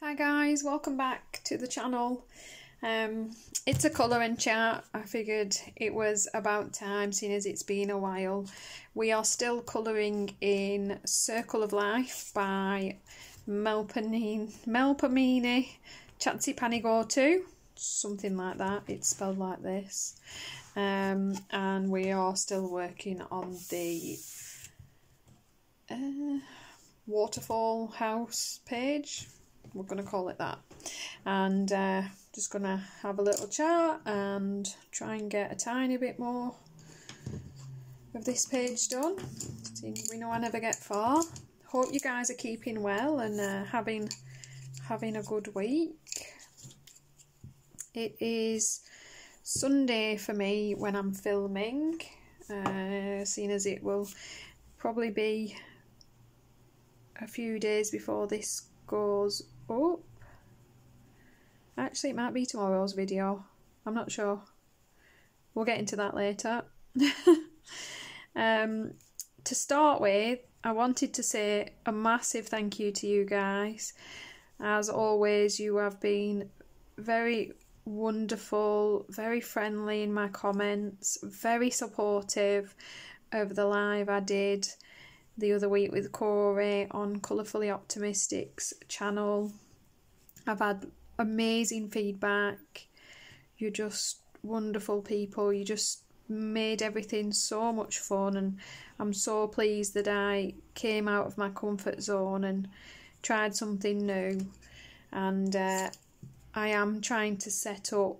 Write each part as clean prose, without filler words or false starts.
Hi guys, welcome back to the channel. It's a colouring chat. I figured it was about time, seeing as it's been a while. We are still colouring in Circle of Life by Melpomeni Chatzipanigotou, something like that. It's spelled like this. And we are still working on the waterfall house page. We're going to call it that, and just going to have a little chat and try and get a tiny bit more of this page done. We know I never get far. Hope you guys are keeping well and having a good week. It is Sunday for me when I'm filming, seeing as it will probably be a few days before this goes up. Actually, it might be tomorrow's video. I'm not sure. We'll get into that later. To start with, I wanted to say a massive thank you to you guys. As always, you have been very wonderful, very friendly in my comments, very supportive over the live I did the other week with Corey on Colourfully Optimistic's channel. I've had amazing feedback. You're just wonderful people. You just made everything so much fun, and I'm so pleased that I came out of my comfort zone and tried something new. And I am trying to set up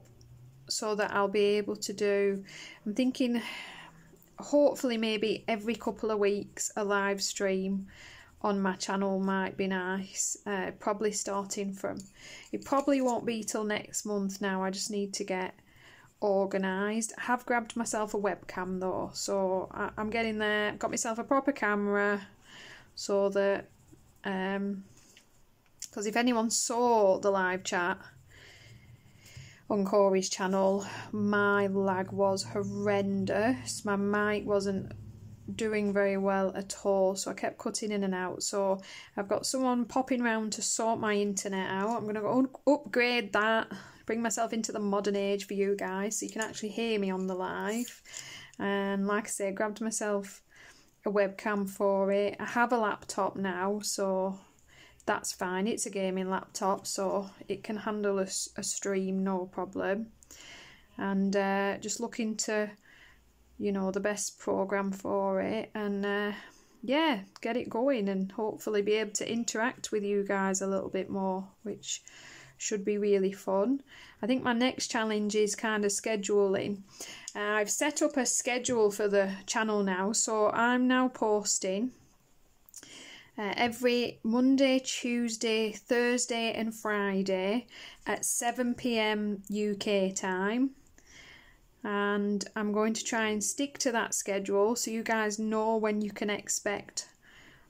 so that I'll be able to do, I'm thinking hopefully maybe every couple of weeks a live stream on my channel might be nice. Probably starting from, it probably won't be till next month now. I just need to get organised. I have grabbed myself a webcam though, so I'm getting there. Got myself a proper camera so that because if anyone saw the live chat on Corey's channel, my lag was horrendous. My mic wasn't doing very well at all, so I kept cutting in and out. So I've got someone popping round to sort my internet out. I'm going to go upgrade that, bring myself into the modern age for you guys so you can actually hear me on the live. And like I say, I grabbed myself a webcam for it. I have a laptop now, so that's fine. It's a gaming laptop, so it can handle a stream, no problem. And just looking to, you know, the best program for it, and yeah, get it going and hopefully be able to interact with you guys a little bit more, which should be really fun. I think my next challenge is kind of scheduling. I've set up a schedule for the channel now, so I'm now posting every Monday, Tuesday, Thursday and Friday at 7 PM UK time. And I'm going to try and stick to that schedule so you guys know when you can expect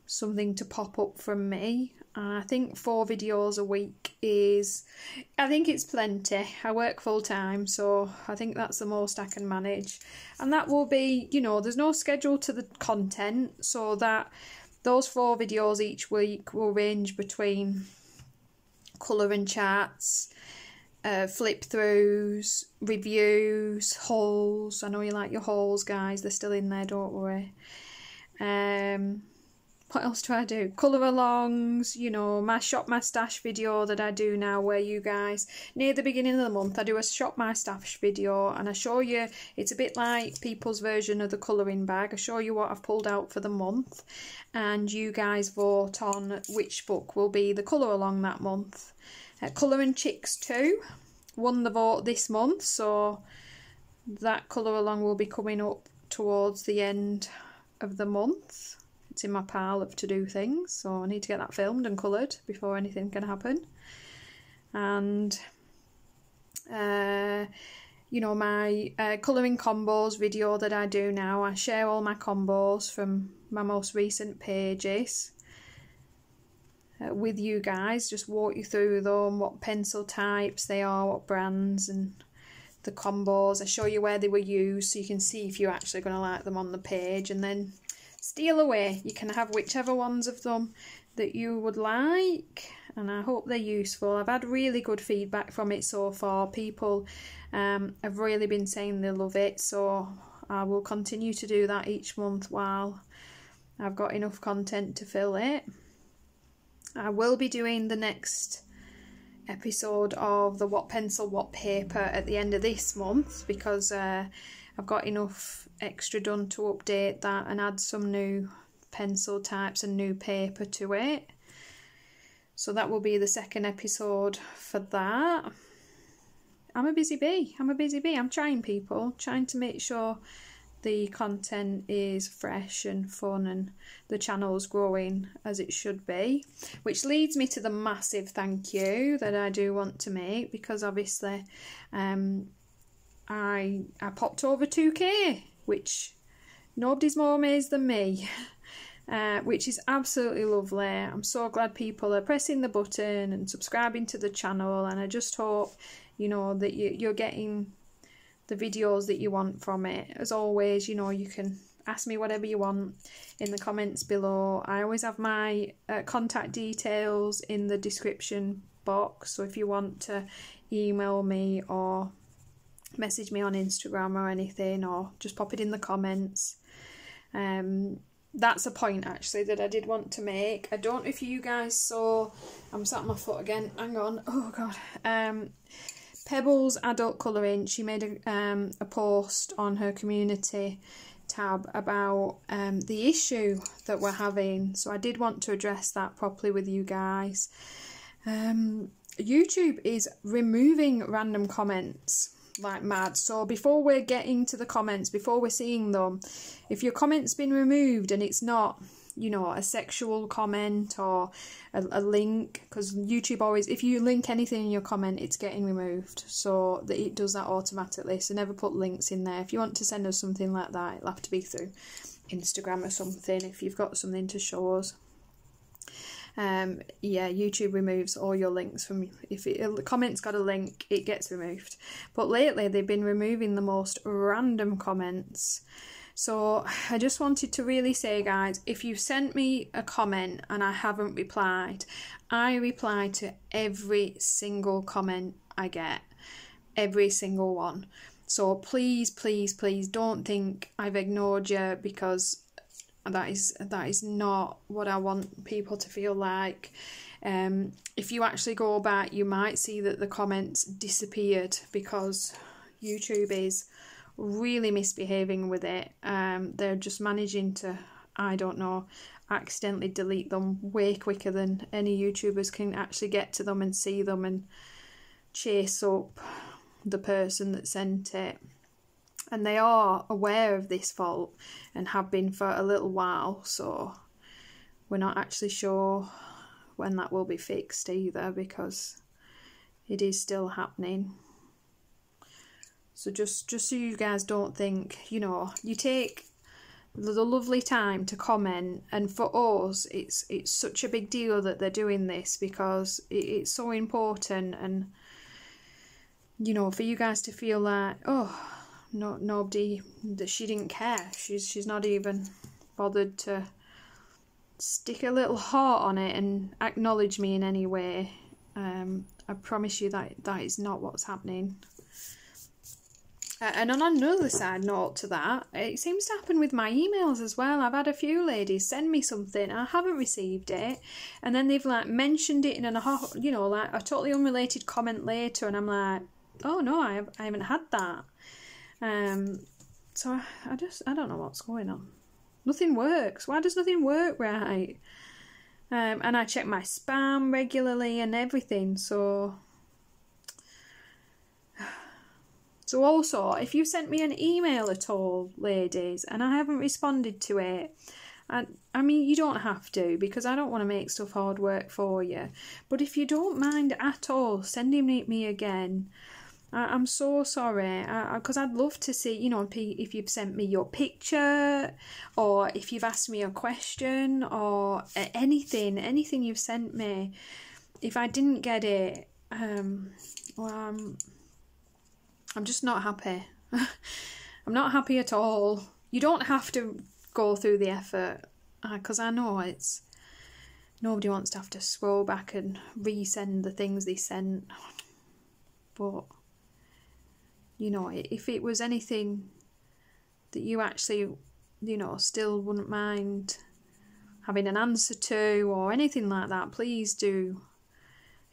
something to pop up from me. I think 4 videos a week is, I think it's plenty. I work full time, so I think that's the most I can manage. And that will be, you know, there's no schedule to the content, so that those 4 videos each week will range between colouring chats, flip throughs, reviews, hauls. I know you like your hauls, guys. They're still in there, don't worry. What else do I do? Colour alongs, you know, my shop my stash video that I do now, where you guys, near the beginning of the month, I do a shop my stash video and I show you, it's a bit like people's version of the colouring bag. I show you what I've pulled out for the month and you guys vote on which book will be the colour along that month. Colouring Chicks 2 won the vote this month, so that colour along will be coming up towards the end of the month. It's in my pile of to-do things, so I need to get that filmed and coloured before anything can happen. And you know, my colouring combos video that I do now, I share all my combos from my most recent pages with you guys, just walk you through them, what pencil types they are, what brands, and the combos. I show you where they were used so you can see if you're actually going to like them on the page, and then steal away. You can have whichever ones of them that you would like, and I hope they're useful. I've had really good feedback from it so far. People have really been saying they love it, so I will continue to do that each month while I've got enough content to fill it. I will be doing the next episode of the What Pencil What Paper at the end of this month, because I've got enough extra done to update that and add some new pencil types and new paper to it. So that will be the second episode for that. I'm a busy bee. I'm trying, people, trying to make sure the content is fresh and fun and the channel's growing as it should be, which leads me to the massive thank you that I do want to make, because obviously I popped over 2k, which nobody's more amazed than me. Which is absolutely lovely. I'm so glad people are pressing the button and subscribing to the channel, and I just hope, you know, that you're getting the videos that you want from it. As always, you know, you can ask me whatever you want in the comments below. I always have my contact details in the description box, so if you want to email me or message me on Instagram or anything, or just pop it in the comments. That's a point actually that I did want to make. I don't know if you guys saw, I'm sat on my foot again, hang on, oh god. Pebbles Adult Colouring, she made a post on her community tab about the issue that we're having, so I did want to address that properly with you guys. YouTube is removing random comments like mad, so before we're getting to the comments, before we're seeing them, if your comment's been removed and it's not, you know, a sexual comment or a link, because YouTube always, if you link anything in your comment, it's getting removed, so that it does that automatically. So never put links in there. If you want to send us something like that, it'll have to be through Instagram or something if you've got something to show us. Yeah, YouTube removes all your links from, if the comment's got a link, it gets removed. But lately they've been removing the most random comments. So I just wanted to really say, guys, if you've sent me a comment and I haven't replied, I reply to every single comment I get, every single one. So please, please, please don't think I've ignored you, because that is not what I want people to feel like. If you actually go back, you might see that the comments disappeared, because YouTube is really misbehaving with it. They're just managing to, I don't know, accidentally delete them way quicker than any YouTubers can actually get to them and see them and chase up the person that sent it. And they are aware of this fault and have been for a little while, so we're not actually sure when that will be fixed either, because it is still happening. So just so you guys don't think, you know, you take the lovely time to comment, and for us it's such a big deal that they're doing this, because it's so important, and you know, for you guys to feel like, oh, nobody, that she didn't care, she's not even bothered to stick a little heart on it and acknowledge me in any way. I promise you that is not what's happening. And on another side note to that, it seems to happen with my emails as well. I've had a few ladies send me something, I haven't received it, and then they've like mentioned it in you know, like a totally unrelated comment later, and I'm like, oh no, I haven't had that. So I don't know what's going on. Nothing works. Why does nothing work right? And I check my spam regularly and everything, so also, if you sent me an email at all, ladies, and I haven't responded to it, I mean, you don't have to, because I don't want to make stuff hard work for you, but if you don't mind at all sending me again, I'm so sorry, because I'd love to see, you know, if you've sent me your picture, or if you've asked me a question, or anything you've sent me. If I didn't get it, well, I'm just not happy. I'm not happy at all. You don't have to go through the effort, because I know it's nobody wants to have to scroll back and resend the things they sent. But, you know, if it was anything that you actually, you know, still wouldn't mind having an answer to or anything like that, please do.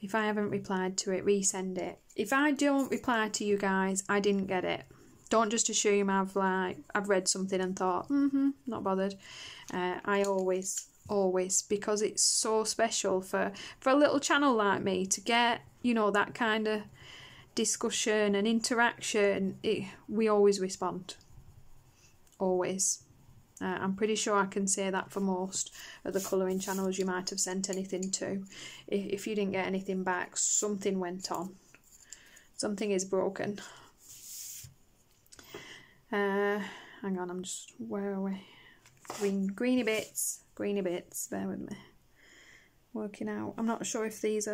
If I haven't replied to it, resend it. If I don't reply to you guys, I didn't get it. Don't just assume I've read something and thought, not bothered. I always, because it's so special for a little channel like me to get, you know, that kind of discussion and interaction. We always respond. Always. I'm pretty sure I can say that for most of the colouring channels you might have sent anything to. If you didn't get anything back, something went on. Something is broken. Hang on, where are we? Greeny bits, bear with me. Working out. I'm not sure if these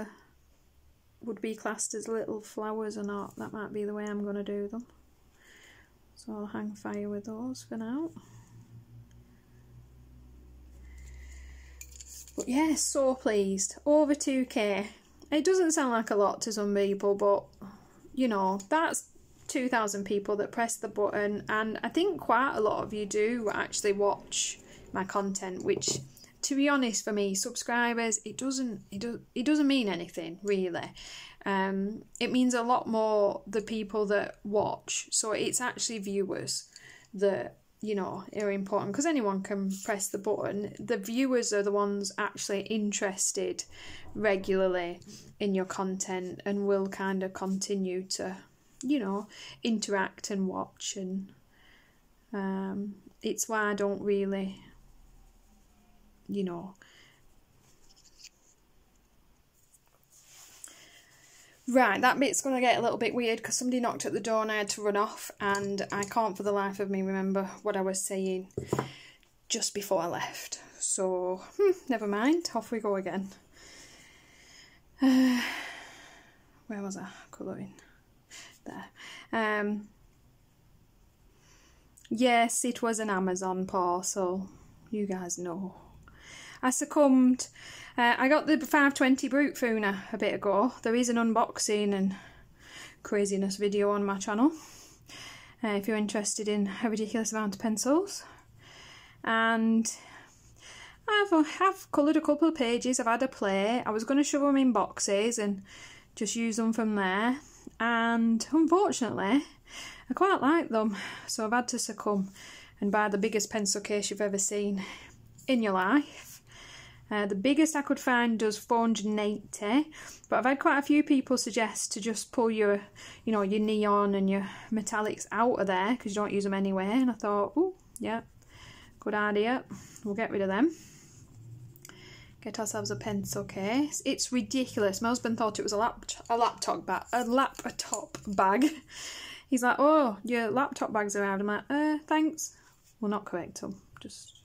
would be classed as little flowers or not. That might be the way I'm going to do them. So I'll hang fire with those for now. But yeah, so pleased. Over 2k. It doesn't sound like a lot to some people, but you know, that's 2,000 people that press the button, and I think quite a lot of you do actually watch my content, which, to be honest, for me, subscribers, it doesn't mean anything really. It means a lot more the people that watch. So it's actually viewers that, you know, are important, because anyone can press the button. The viewers are the ones actually interested regularly in your content and will kind of continue to, you know, interact and watch. And it's why I don't really, you know, right, that bit's going to get a little bit weird because somebody knocked at the door and I had to run off, and I can't for the life of me remember what I was saying just before I left. So, never mind, off we go again. Where was I? Colouring. There. Yes, it was an Amazon parcel. You guys know. I succumbed. I got the 520 Brutfuner a bit ago. There is an unboxing and craziness video on my channel if you're interested in a ridiculous amount of pencils. And I've coloured a couple of pages. I've had a play. I was going to shove them in boxes and just use them from there. And unfortunately, I quite like them. So I've had to succumb and buy the biggest pencil case you've ever seen in your life. The biggest I could find does 480, but I've had quite a few people suggest to just pull your, you know, your neon and your metallics out of there because you don't use them anyway. And I thought, oh, yeah, good idea. We'll get rid of them. Get ourselves a pencil case. It's ridiculous. My husband thought it was a laptop bag. He's like, oh, your laptop bag's arrived. I'm like, thanks. We'll not correct them. Just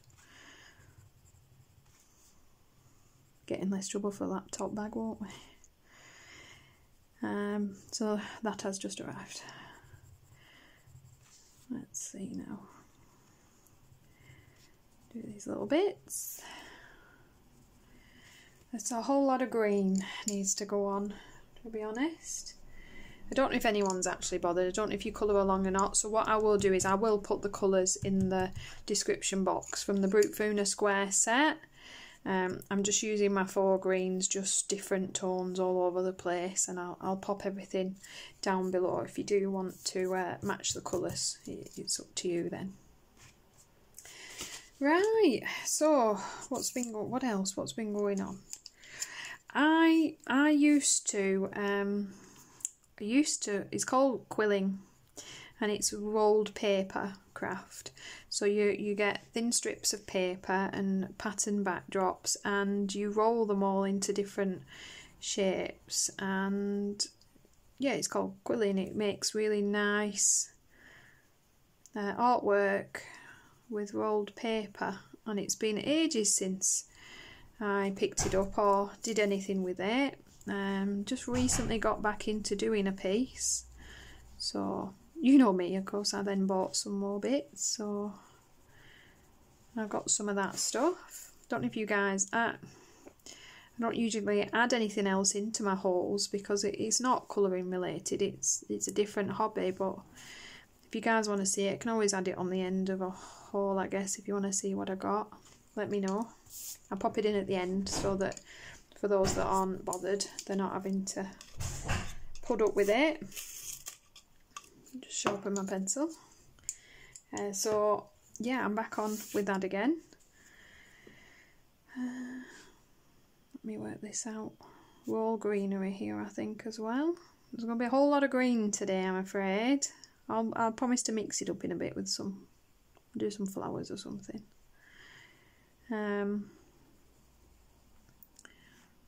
get in less trouble for a laptop bag, won't we? So that has just arrived. Let's see now. Do these little bits. There's a whole lot of green needs to go on, to be honest. I don't know if anyone's actually bothered. I don't know if you colour along or not. So what I will do is I will put the colours in the description box from the Brutfuner Square set. I'm just using my 4 greens, just different tones all over the place, and I'll pop everything down below if you do want to match the colours. It's up to you then. Right, so what's been going on? I used to it's called quilling, and it's rolled paper craft. So you get thin strips of paper and pattern backdrops, and you roll them all into different shapes, and yeah, it's called quilling. It makes really nice artwork with rolled paper, and it's been ages since I picked it up or did anything with it. Just recently got back into doing a piece, so you know me, of course. I then bought some more bits, so I've got some of that stuff. Don't know if you guys I don't usually add anything else into my hauls because it's not colouring related, it's a different hobby, but if you guys want to see it, I can always add it on the end of a haul, I guess, if you want to see what I got. Let me know. I'll pop it in at the end so that for those that aren't bothered, they're not having to put up with it. Just sharpen my pencil. So yeah, I'm back on with that again. Let me work this out. We're all greenery here, I think, as well. There's going to be a whole lot of green today, I'm afraid. I'll promise to mix it up in a bit with do some flowers or something.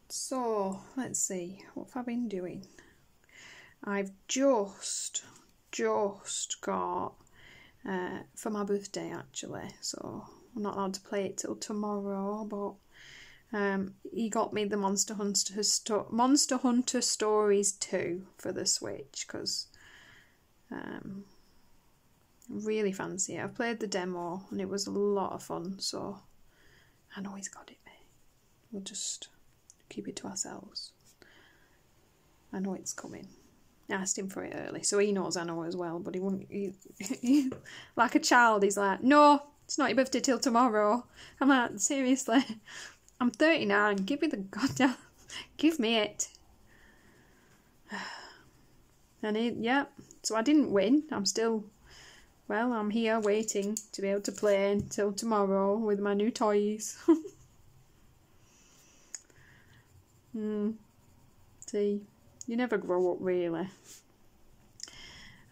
So let's see, what have I been doing? I've just got for my birthday, actually, so I'm not allowed to play it till tomorrow, but he got me the Monster Hunter Stories 2 for the Switch because really fancy it. I've played the demo and it was a lot of fun, so I know he's got it, mate. We'll just keep it to ourselves. I know it's coming. I asked him for it early, so he knows I know as well, but he wouldn't, he like a child, he's like, no, it's not your birthday till tomorrow. I'm like, seriously, I'm 39, give me the goddamn, give me it. And yeah, so I didn't win, I'm still, well, I'm here waiting to be able to play until tomorrow with my new toys. See, you never grow up, really.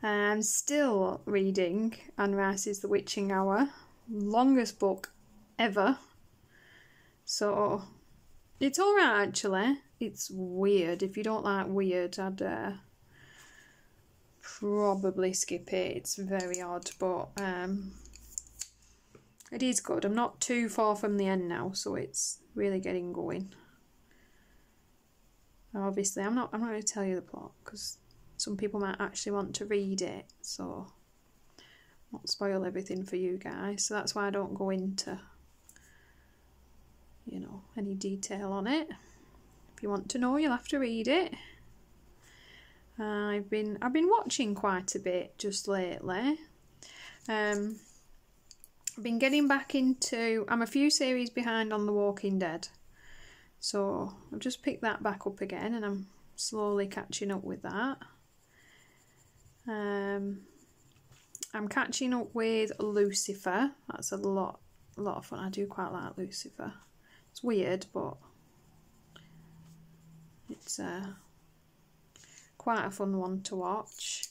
I'm still reading Anne Rice's The Witching Hour, longest book ever. So it's alright, actually. It's weird. If you don't like weird, I'd probably skip it. It's very odd, but it is good. I'm not too far from the end now, so it's really getting going. Obviously, I'm not going to tell you the plot because some people might actually want to read it, so not spoil everything for you guys. So that's why I don't go into, you know, any detail on it. If you want to know, you'll have to read it. I've been watching quite a bit just lately. I've been getting back into. I'm a few series behind on The Walking Dead. So I've just picked that back up again and I'm slowly catching up with that. I'm catching up with Lucifer. That's a lot of fun. I do quite like Lucifer. It's weird, but it's quite a fun one to watch.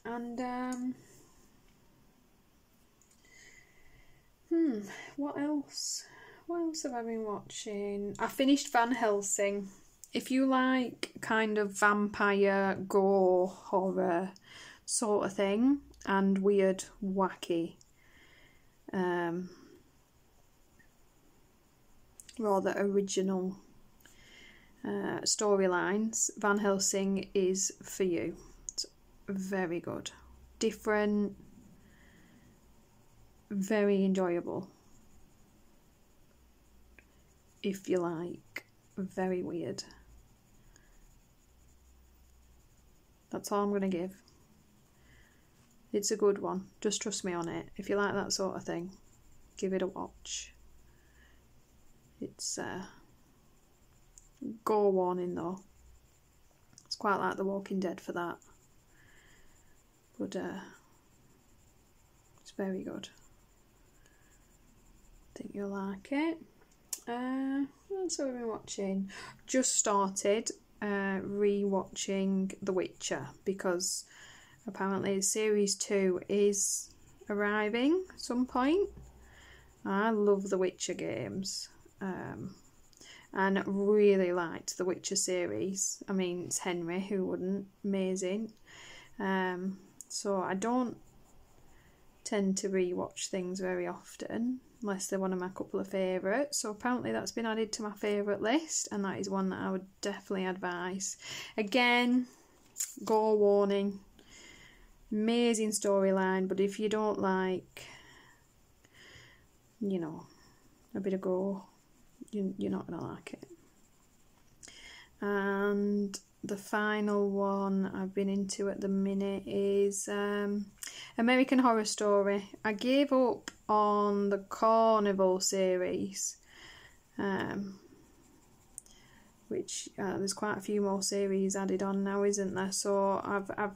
And what else? What else have I been watching? I finished Van Helsing. If you like kind of vampire, gore, horror sort of thing, and weird, wacky, rather original storylines, Van Helsing is for you. It's very good. Different, very enjoyable. If you like, very weird. That's all I'm going to give. It's a good one. Just trust me on it. If you like that sort of thing, give it a watch. It's gore warning though. It's quite like The Walking Dead for that. But it's very good. I think you'll like it. What else have we been watching? Just started re-watching The Witcher because apparently series 2 is arriving at some point. I love the Witcher games and really liked the Witcher series. I mean, it's Henry, who wouldn't? Amazing. So I don't tend to re-watch things very often unless they're one of my couple of favourites. So apparently that's been added to my favourite list, and that is one that I would definitely advise. Again, gore warning, amazing storyline, but if you don't like, you know, a bit of gore, you're not going to like it. And the final one I've been into at the minute is American Horror Story. I gave up on the Carnival series, which there's quite a few more series added on now, isn't there? So I've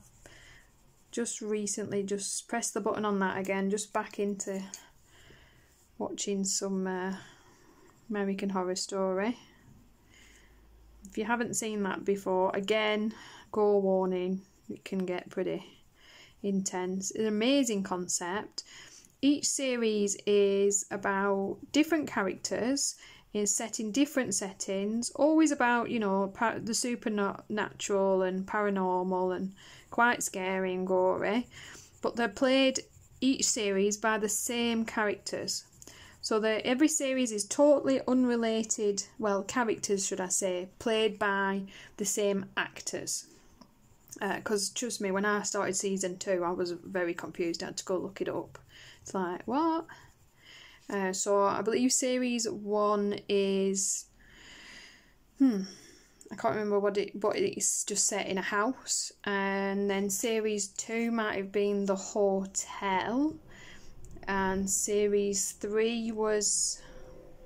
just recently just pressed the button on that again, just back into watching some American Horror Story. If you haven't seen that before, again, gore warning, it can get pretty intense. It's an amazing concept. Each series is about different characters, is set in different settings, always about, you know, the supernatural and paranormal and quite scary and gory, but they're played each series by the same characters. So every series is totally unrelated, well, characters should I say, played by the same actors. Because trust me, when I started season 2, I was very confused. I had to go look it up. It's like, what? So I believe series 1 is, I can't remember but it's just set in a house. And then series 2 might have been the hotel. And series 3 was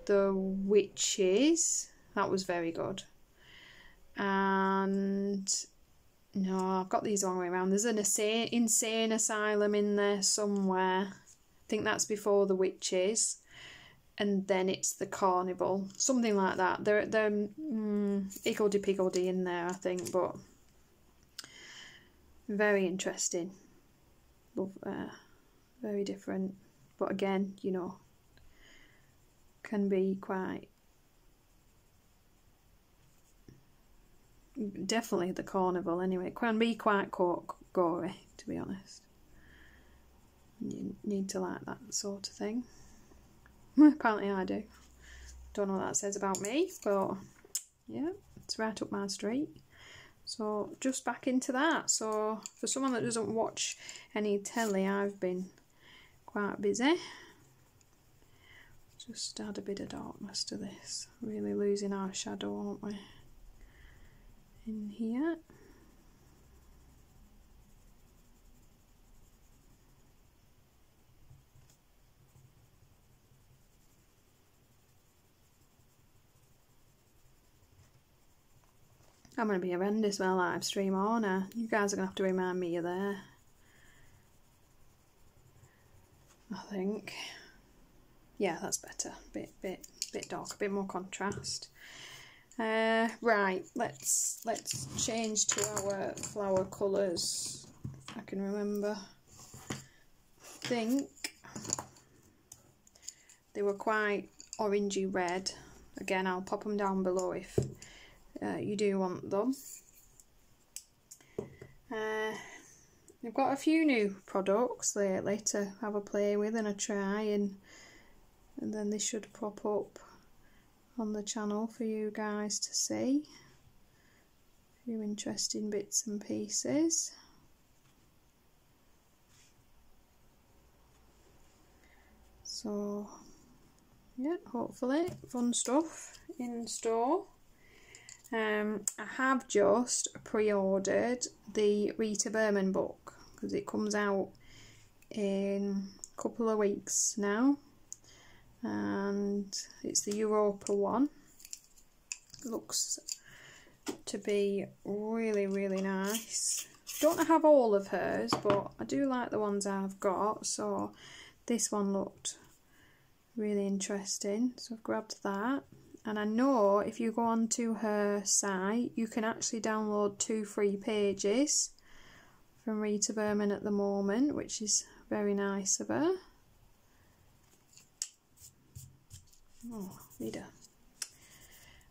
the witches. That was very good. And no, I've got these the wrong way around. There's an insane asylum in there somewhere. I think that's before the witches. And then it's the carnival. Something like that. They're higgledy-piggledy in there, I think. But very interesting. Very different. But again, you know, can be quite... Definitely the carnival anyway. It can be quite gory, to be honest. You need to like that sort of thing. Apparently I do. Don't know what that says about me, but yeah, it's right up my street. So just back into that. So for someone that doesn't watch any telly, I've been quite busy. Just add a bit of darkness to this. Really losing our shadow, aren't we? In here. I'm going to be horrendous with a live stream, aren't I? You guys are going to have to remind me you're there. I think. Yeah, that's better. Bit dark, a bit more contrast. Right, let's change to our flower colours. I can remember. I think they were quite orangey red. Again, I'll pop them down below if you do want them. I've got a few new products lately to have a play with and a try, and then they should pop up on the channel for you guys to see. A few interesting bits and pieces. So yeah, hopefully fun stuff in store. I have just pre-ordered the Rita Berman book because it comes out in a couple of weeks now, and it's the Europa one. It looks to be really, really nice. Don't have all of hers, but I do like the ones I've got, so this one looked really interesting, so I've grabbed that. And I know if you go onto her site, you can actually download 2 free pages from Rita Berman at the moment, which is very nice of her. Oh, Rita.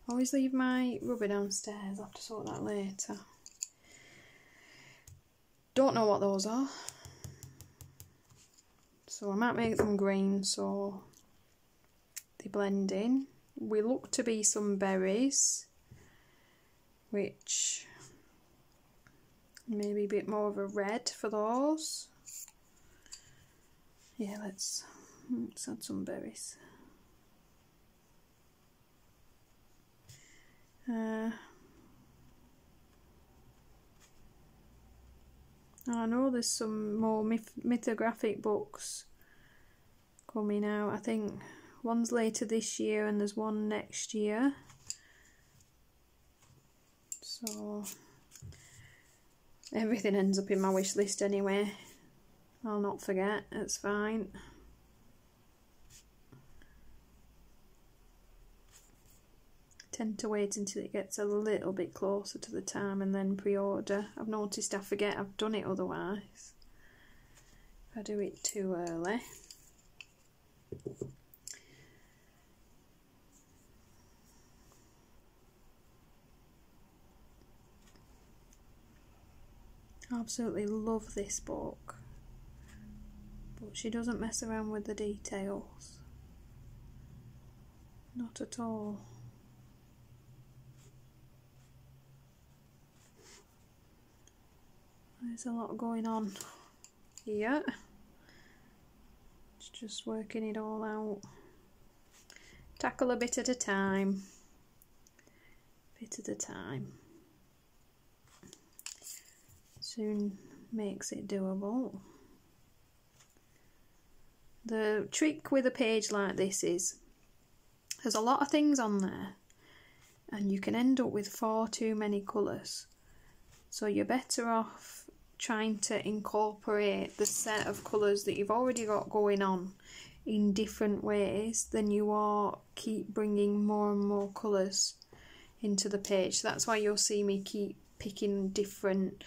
Always leave my rubber downstairs. I'll have to sort that later. Don't know what those are. So I might make them green so they blend in. We look to be some berries, which maybe a bit more of a red for those. Yeah, let's add some berries. I know there's some more mythographic books coming out. I think one's later this year and there's one next year. So everything ends up in my wish list anyway. I'll not forget, it's fine. Tend to wait until it gets a little bit closer to the time and then pre-order. I've noticed I forget I've done it otherwise. If I do it too early. I absolutely love this book, but she doesn't mess around with the details. Not at all. There's a lot going on here. It's just working it all out. Tackle a bit at a time. Bit at a time. Soon makes it doable. The trick with a page like this is there's a lot of things on there and you can end up with far too many colours. So you're better off trying to incorporate the set of colours that you've already got going on in different ways than you are keep bringing more and more colours into the page. So that's why you'll see me keep picking different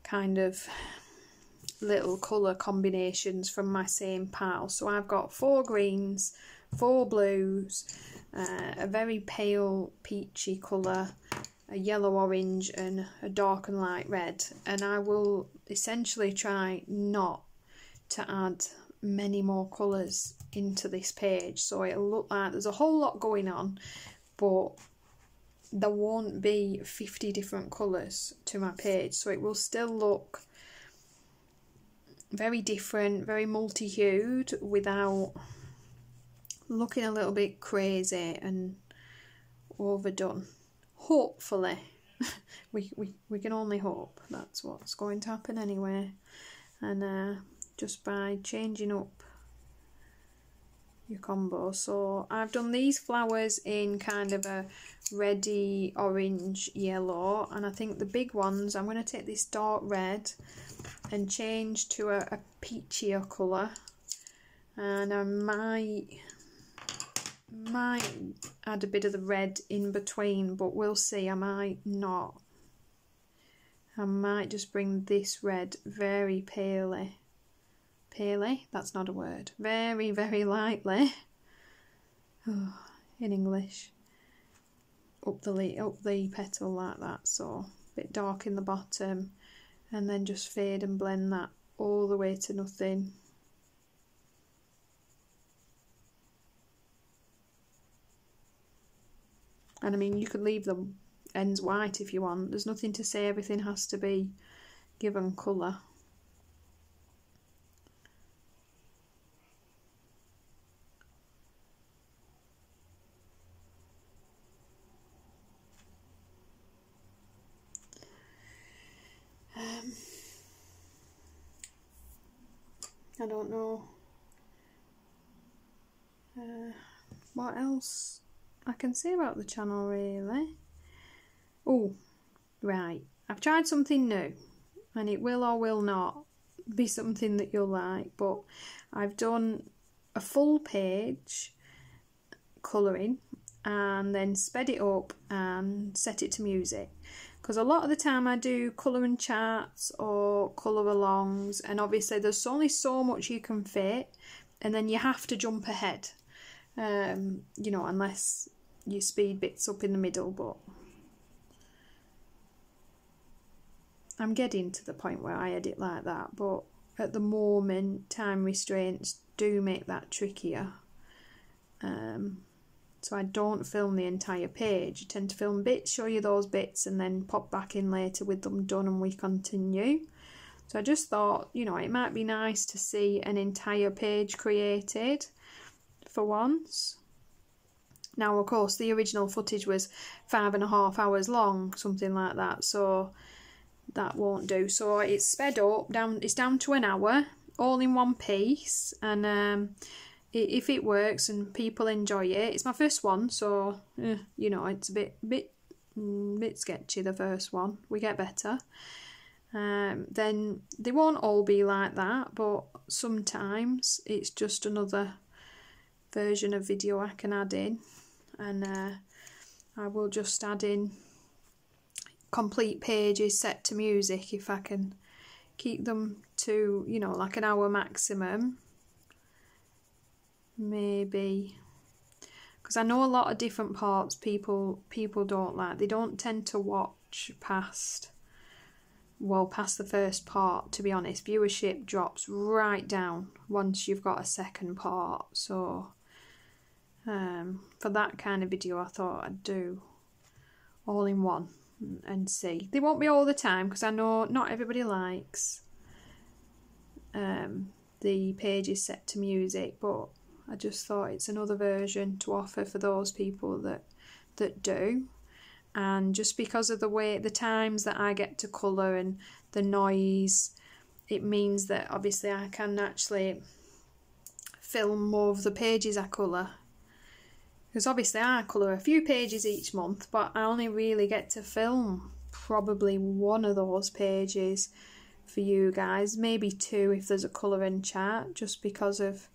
kind of little colour combinations from my same pile. So I've got 4 greens, 4 blues, a very pale peachy colour, a yellow orange and a dark and light red, and I will essentially try not to add many more colours into this page, so it'll look like there's a whole lot going on but there won't be 50 different colours to my page, so it will still look very different, very multi-hued without looking a little bit crazy and overdone. Hopefully. we can only hope that's what's going to happen anyway, and just by changing up your combo. So I've done these flowers in kind of a reddy orange yellow, and I think the big ones I'm going to take this dark red and change to a peachier colour, and I might add a bit of the red in between, but we'll see. I might not. I might just bring this red very palely, that's not a word, very lightly, in English, up the petal like that, so a bit dark in the bottom, and then just fade and blend that all the way to nothing. And I mean, you could leave the ends white if you want. There's nothing to say everything has to be given colour. I don't know what else I can say about the channel really. Oh, right, I've tried something new and it will or will not be something that you'll like, but I've done a full page colouring and then sped it up and set it to music, because a lot of the time I do colouring charts or colour alongs, and obviously there's only so much you can fit and then you have to jump ahead, you know, unless you speed bits up in the middle. But I'm getting to the point where I edit like that, but at the moment time restraints do make that trickier. So I don't film the entire page. I tend to film bits, show you those bits, and then pop back in later with them done and we continue. So I just thought, you know, it might be nice to see an entire page created for once. Now, of course, the original footage was 5.5 hours long, something like that. So that won't do. So it's sped up, it's down to an hour, all in one piece, and if it works and people enjoy it, it's my first one, so you know, it's a bit sketchy, the first one. We get better. Then they won't all be like that, but sometimes it's just another version of video I can add in, and I will just add in complete pages set to music if I can keep them to, you know, like an hour maximum, maybe, because I know a lot of different parts people don't like. They don't tend to watch past the first part, to be honest. Viewership drops right down once you've got a second part. So for that kind of video, I thought I'd do all in one and see. They won't be all the time, because I know not everybody likes the pages set to music, but I just thought it's another version to offer for those people that do. And just because of the times that I get to colour and the noise, it means that obviously I can actually film more of the pages I colour. Because obviously I colour a few pages each month, but I only really get to film probably one of those pages for you guys, maybe two if there's a colouring chart, just because of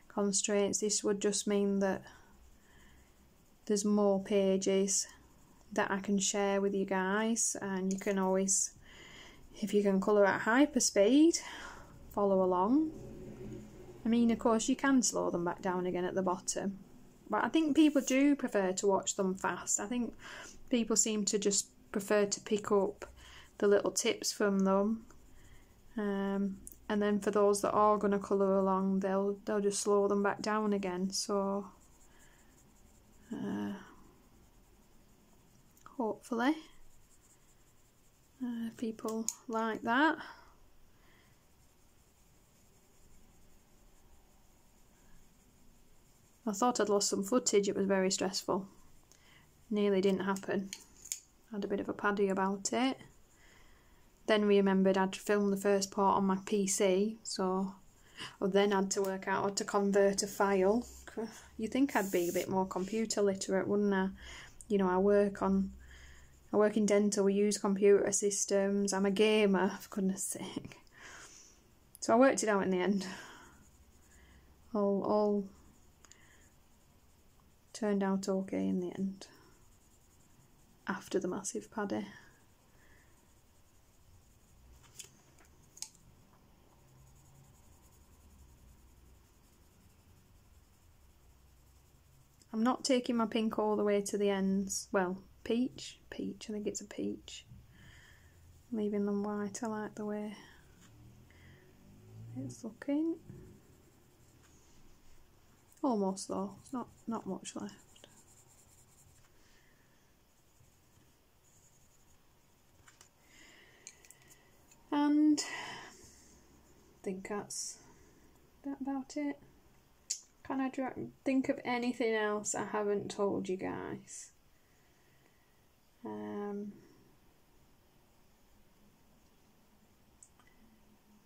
constraints. This would just mean that there's more pages that I can share with you guys, and you can always, if you can colour at hyper speed, follow along. I mean, of course you can slow them back down again at the bottom, but I think people do prefer to watch them fast. I think people seem to just prefer to pick up the little tips from them, and then for those that are going to colour along, they'll just slow them back down again. So hopefully people like that. I thought I'd lost some footage. It was very stressful. Nearly didn't happen. Had a bit of a paddy about it. Then remembered I'd filmed the first part on my PC, so I then had to work out how to convert a file. You'd think I'd be a bit more computer literate, wouldn't I? You know, I work in dental, we use computer systems, I'm a gamer, for goodness sake. So I worked it out in the end. All turned out okay in the end, after the massive paddy. I'm not taking my pink all the way to the ends. Well, peach, I think it's a peach. Leaving them white. I like the way it's looking. Almost though, it's not much left. And I think that's about it. Can I think of anything else I haven't told you guys?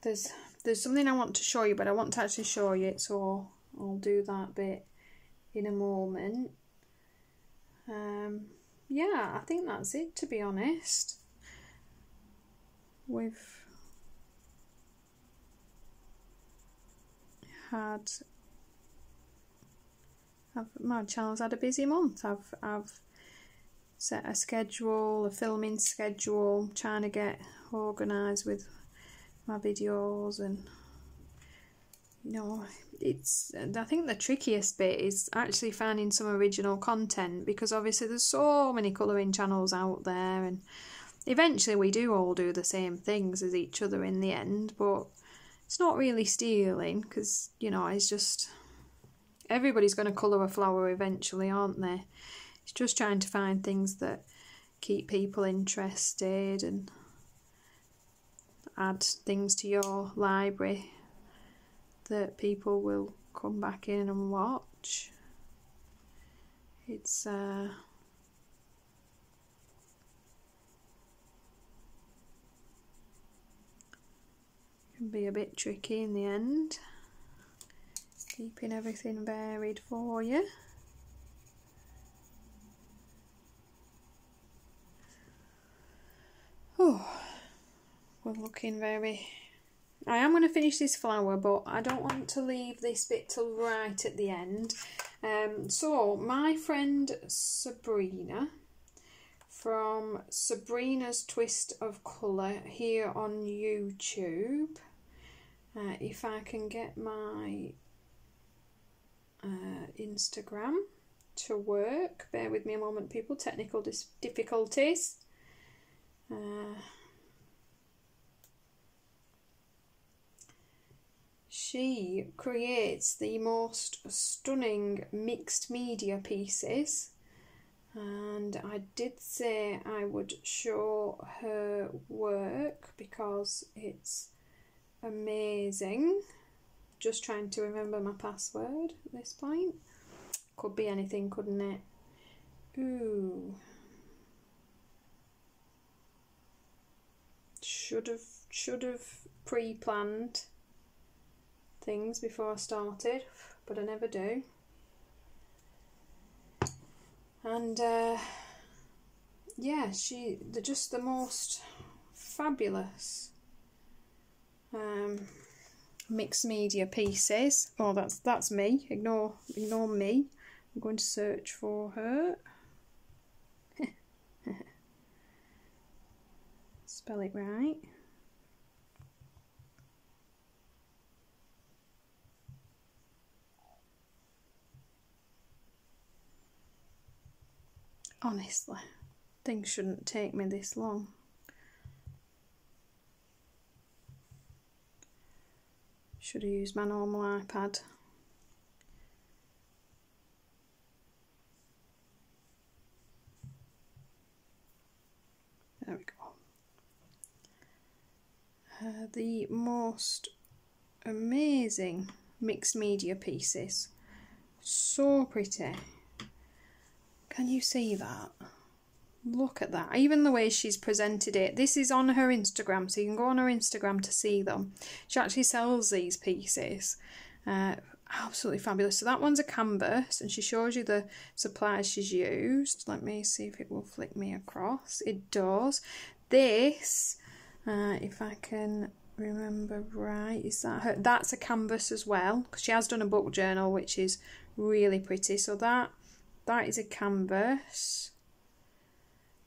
There's something I want to show you, but I want to actually show you it, so I'll do that bit in a moment. Yeah, I think that's it, to be honest. My channel's had a busy month. I've set a schedule, a filming schedule, trying to get organised with my videos, and you know, I think the trickiest bit is actually finding some original content, because obviously there's so many colouring channels out there, and eventually we do all do the same things as each other in the end, but it's not really stealing, because you know, it's just everybody's going to colour a flower eventually, aren't they? It's just trying to find things that keep people interested and add things to your library that people will come back in and watch. It's Can be a bit tricky in the end. Keeping everything varied for you. Oh, we're looking very... I am going to finish this flower, but I don't want to leave this bit till right at the end. So, my friend Sabrina, from Sabrina's Twist of Colour here on YouTube, if I can get my Instagram to work, bear with me a moment people, technical difficulties. She creates the most stunning mixed media pieces, and I did say I would show her work because it's amazing. Just trying to remember my password at this point. Could be anything, couldn't it? Ooh. Should have pre-planned things before I started, but I never do. And yeah, they're just the most fabulous mixed media pieces. Oh, that's me. Ignore me. I'm going to search for her. Spell it right. Honestly, things shouldn't take me this long. Should have used my normal iPad. There we go. The most amazing mixed media pieces. So pretty. Can you see that? Look at that. Even the way she's presented it. This is on her Instagram, so you can go on her Instagram to see them. She actually sells these pieces. Absolutely fabulous. So that one's a canvas, and she shows you the supplies she's used. Let me see if it will flick me across. It does. This, if I can remember right, is that her? That's a canvas as well, because she has done a book journal, which is really pretty. So that is a canvas.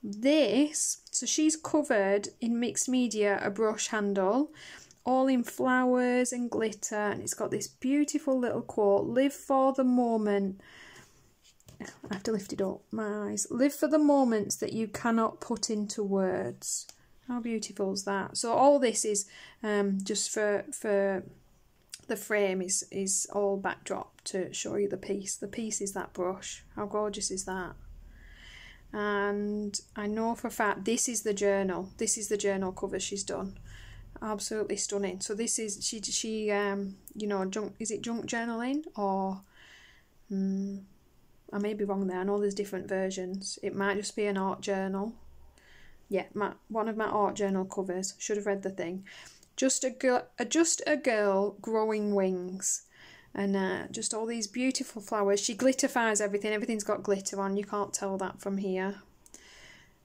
This, so she's covered in mixed media a brush handle, all in flowers and glitter, and it's got this beautiful little quote: live for the moment. I have to lift it up, my eyes. Live for the moments that you cannot put into words. How beautiful is that? So all this is just for the frame is all backdrop to show you the piece. The piece is that brush. How gorgeous is that? And I know for a fact this is the journal. This is the journal cover she's done. Absolutely stunning. So this is she you know, is it junk journaling, or I may be wrong there. I know there's different versions. It might just be an art journal. Yeah, one of my art journal covers. Should have read the thing. Just a girl growing wings, and just all these beautiful flowers. She glitterifies everything. Everything's got glitter on. You can't tell that from here.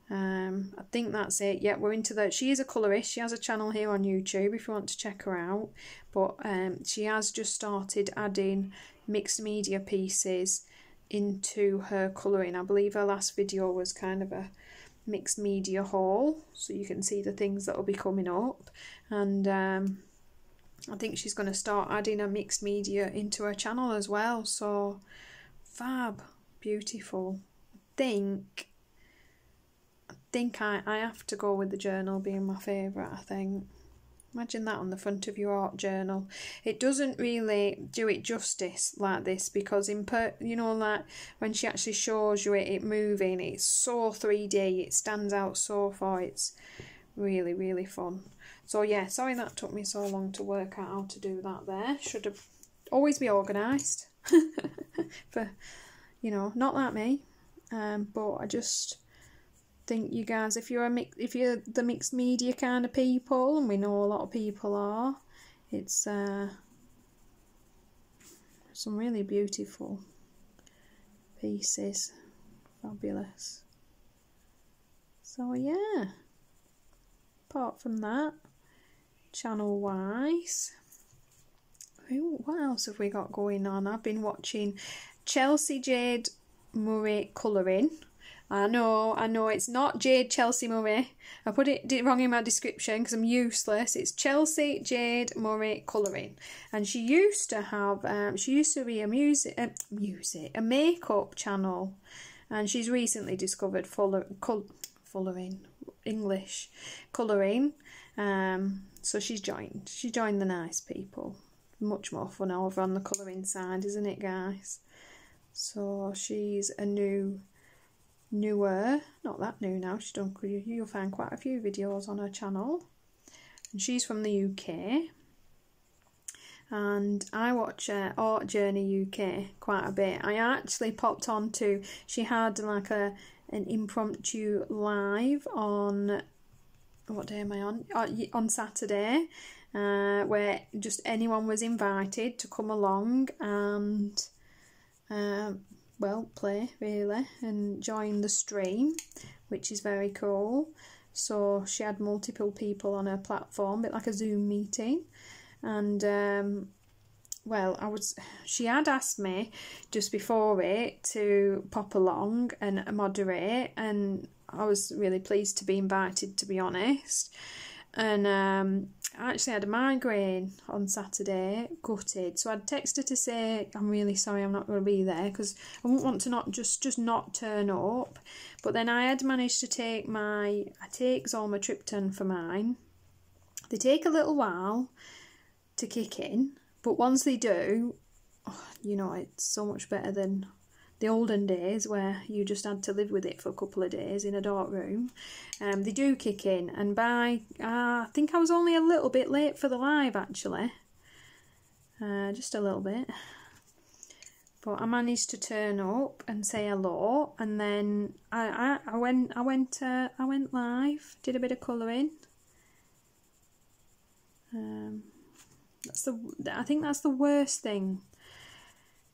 I think that's it. Yeah, we're into that. She is a colourist. She has a channel here on YouTube if you want to check her out. But she has just started adding mixed media pieces into her colouring. I believe her last video was kind of a mixed media haul, so you can see the things that will be coming up. And I think she's going to start adding a mixed media into her channel as well. So fab, beautiful. I think I have to go with the journal being my favourite. I think. Imagine that on the front of your art journal. It doesn't really do it justice like this, because you know, like when she actually shows you it moving, it's so 3D, it stands out so far. It's really, really fun. So yeah, sorry that took me so long to work out how to do that there. Should have always be organised. For, you know, not like me. But I just think you guys, if you're the mixed media kind of people, and we know a lot of people are, It's some really beautiful pieces. Fabulous. So yeah, apart from that, channel wise, what else have we got going on? I've been watching Chelsea Jade Murray colouring. I know it's not Jade Chelsea Murray. I did it wrong in my description because I'm useless. It's Chelsea Jade Murray colouring, and she used to be a makeup channel, and she's recently discovered English colouring. So she's joined the nice people. Much more fun over on the colouring side, isn't it, guys? So she's a newer, not that new now, you'll find quite a few videos on her channel, and she's from the UK, and I watch Art Journey UK quite a bit. I actually popped onto, she had like an impromptu live on, what day am I on Saturday, where just anyone was invited to come along and well, play really and join the stream, which is very cool. So she had multiple people on her platform, a bit like a Zoom meeting, and well, she had asked me just before it to pop along and moderate, and I was really pleased to be invited, to be honest. And I actually had a migraine on Saturday, gutted, so I'd text her to say I'm really sorry I'm not going to be there, because I wouldn't want to not not turn up. But then I had managed to take I take Zolmatriptan for mine. They take a little while to kick in, but once they do, oh, you know, it's so much better than the olden days where you just had to live with it for a couple of days in a dark room. They do kick in, and by I think I was only a little bit late for the live actually, just a little bit, but I managed to turn up and say hello, and then I went live, did a bit of colouring. I think that's the worst thing.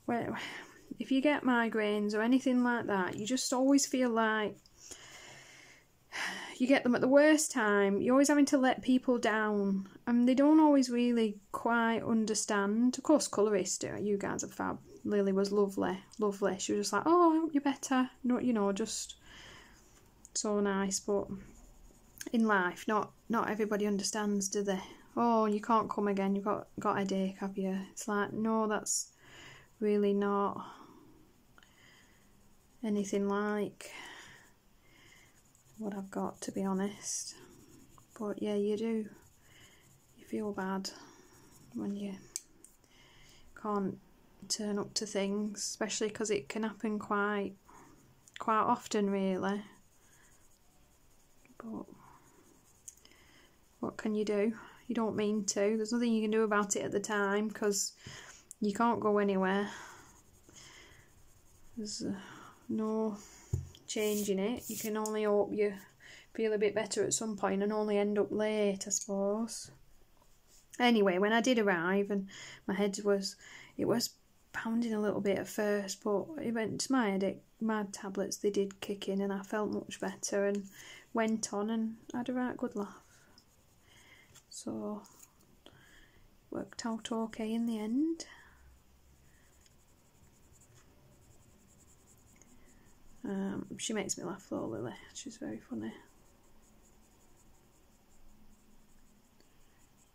Where if you get migraines or anything like that, you just always feel like you get them at the worst time. You're always having to let people down, and they don't always really quite understand. Of course, colourists do. You guys are fab. Lily was lovely. She was just like, oh, I hope you're better. No, you know, just so nice. But in life, not everybody understands, do they? Oh, you can't come again. You've got a headache, have you? It's like, no, that's really not anything like what I've got, to be honest. But yeah, you do. You feel bad when you can't turn up to things, especially because it can happen quite often, really. But what can you do? You don't mean to. There's nothing you can do about it at the time because you can't go anywhere. There's no changing it. You can only hope you feel a bit better at some point and only end up late, I suppose. Anyway, when I did arrive and my head was pounding a little bit at first, but it went to my headache. My tablets, they did kick in and I felt much better and went on and had a right good laugh. So, worked out okay in the end. She makes me laugh though, Lily. She's very funny.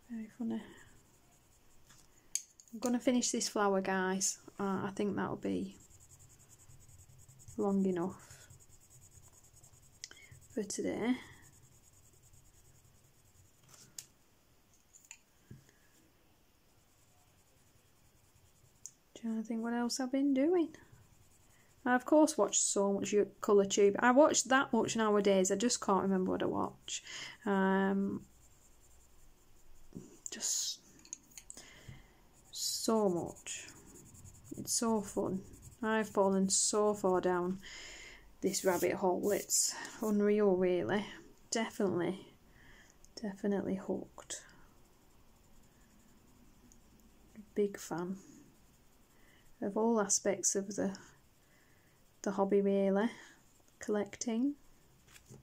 Very funny. I'm going to finish this flower, guys. I think that'll be long enough for today. Trying to think what else I've been doing. I of course watch so much Colour Tube. I watch that much nowadays, I just can't remember what I watch. Just so much. It's so fun. I've fallen so far down this rabbit hole. It's unreal, really. Definitely hooked. big fan of all aspects of the hobby, really. Collecting,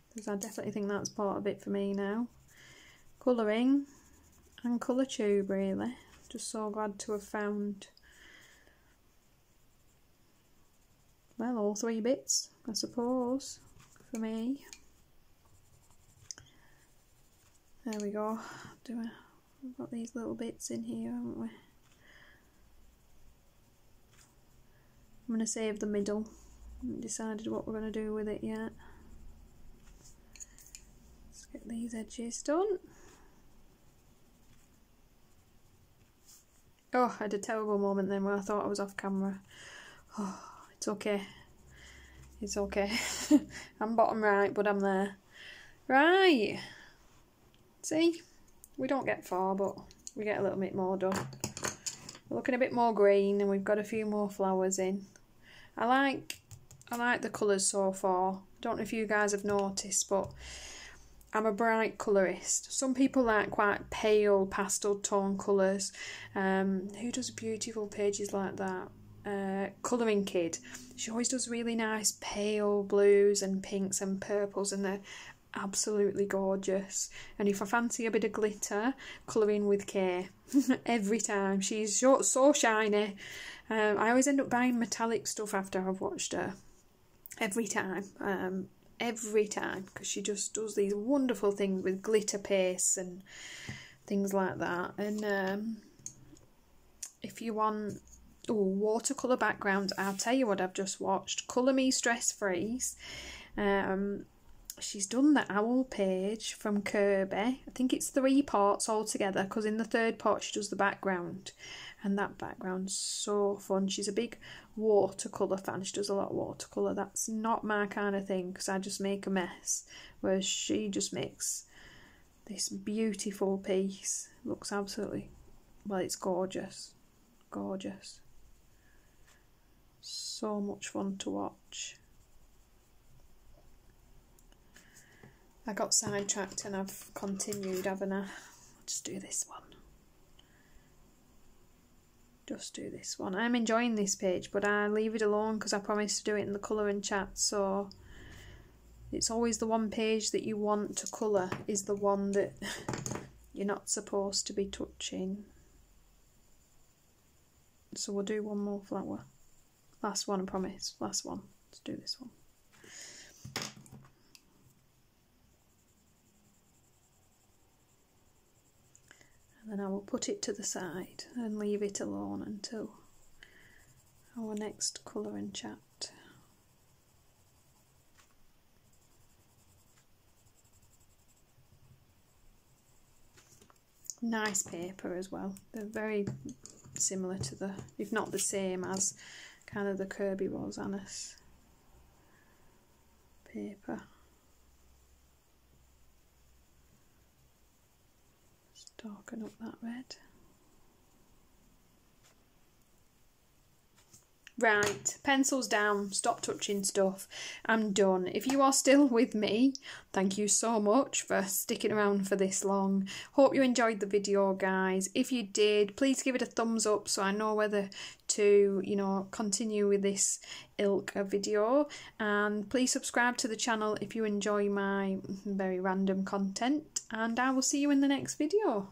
because I definitely think that's part of it for me now. Colouring and colour tube, really. Just so glad to have found, well, all three bits, I suppose, for me. There we go. We've got these little bits in here, haven't we? I'm going to save the middle. I haven't decided what we're going to do with it yet. Let's get these edges done. Oh, I had a terrible moment then where I thought I was off camera. Oh, it's okay. It's okay. I'm bottom right, but I'm there. Right. See? We don't get far, but we get a little bit more done. We're looking a bit more green, and we've got a few more flowers in. I like the colours so far. Don't know if you guys have noticed, but I'm a bright colourist. Some people like quite pale pastel tone colours. Who does beautiful pages like that? Colouring Kid. She always does really nice pale blues and pinks and purples, and they're absolutely gorgeous. And if I fancy a bit of glitter, Colouring with Kay. Every time. She's so shiny. I always end up buying metallic stuff after I've watched her. Every time, because she just does these wonderful things with glitter paste and things like that. And if you want watercolour backgrounds, I'll tell you what I've just watched. Colour Me Stress Freeze. She's done the owl page from Kirby. I think it's 3 parts altogether, because in the 3rd part she does the background. And that background's so fun. She's a big watercolour fan. She does a lot of watercolour. That's not my kind of thing, because I just make a mess. Whereas she just makes this beautiful piece. Looks absolutely, well, it's gorgeous. Gorgeous. So much fun to watch. I got sidetracked and I've continued, haven't I? Just do this one. Just do this one. I'm enjoying this page, but I leave it alone because I promised to do it in the colouring chat. So it's always the one page that you want to colour is the one that you're not supposed to be touching. So we'll do one more flower. Last one, I promise. Last one. Let's do this one. And then I will put it to the side and leave it alone until our next colouring chat. Nice paper as well. They're very similar to the, if not the same as, kind of the Kirby Rosanus paper. Just darken up that red. Right, pencils down, stop touching stuff. I'm done. If you are still with me, thank you so much for sticking around for this long. Hope you enjoyed the video, guys. If you did, please give it a thumbs up so I know whether to, you know, continue with this ilk of video. And please subscribe to the channel if you enjoy my very random content. And I will see you in the next video.